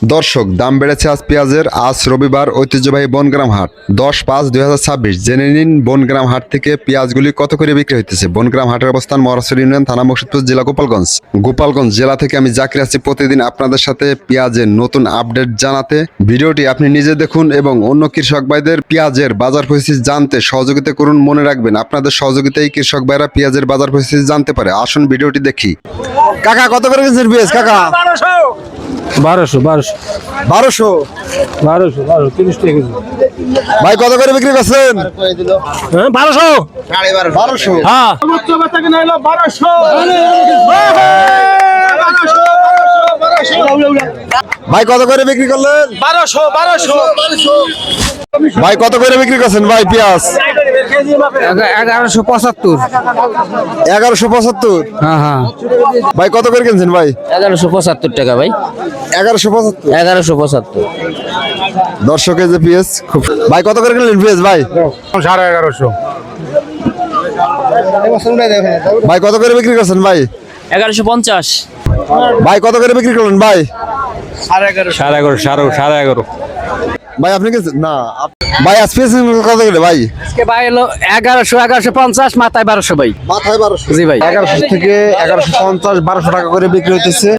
দর্শক, দাম বেড়েছে আজ পেঁয়াজের। আজ রবিবার, ঐতিহ্যবাহী বনগ্রাম হাট 10/5/2026। জেনে নিন বনগ্রাম হাট থেকে পেঁয়াজগুলি কত করে বিক্রি হইতেছে। বনগ্রাম হাটের অবস্থান মহারাষ্ট্র ইউনিয়ন, থানা মুর্শিদপুর, জেলা গোপালগঞ্জ জেলা থেকে আমি জাকির আছি প্রতিদিন আপনাদের সাথে পেঁয়াজের নতুন আপডেট জানাতে। ভিডিওটি আপনি নিজে দেখুন এবং অন্য কৃষক ভাইদের পেঁয়াজের বাজার পরিস্থিতি জানতে সহযোগিতা করুন। মনে রাখবেন, আপনাদের সহযোগিতায় কৃষক ভাইরা পেঁয়াজের বাজার পরিস্থিতি জানতে পারে। আসুন ভিডিওটি দেখি। কাকা, কত করে কিনছেন পেঁয়াজ কাকা? 1200 30 টাকা কেজি। ভাই কত করে বিক্রি করছেন? হ্যাঁ 1200 1200। হ্যাঁ সর্বোচ্চ বেচা কিনা হলো 1200। ভাই কত করে বিক্রি করলেন? 1200 ভাই কত করে বিক্রি করছেন ভাই পেঁয়াজ? 1175। 1175। হ্যাঁ হ্যাঁ ভাই কত করে কিনছেন ভাই? 1175 টাকা ভাই। 1175। 1175। দর্শকের যে পেঁয়াজ খুব। ভাই কত করে কিনলেন পেঁয়াজ ভাই? 1150। ভাই কত করে বিক্রি করছেন ভাই? 1150। ভাই কত করে বিক্রি করলেন ভাই? 11.5 ভাই আপনি কি না ভাই আজ পেঁয়াজ কত করে ভাই? আজকে ভাই হলো 1150 মাথায় 1200 ভাই। মাথায় 1200। জি ভাই। 1100 থেকে 1150 1200 টাকা করে বিক্রি হইতেছে।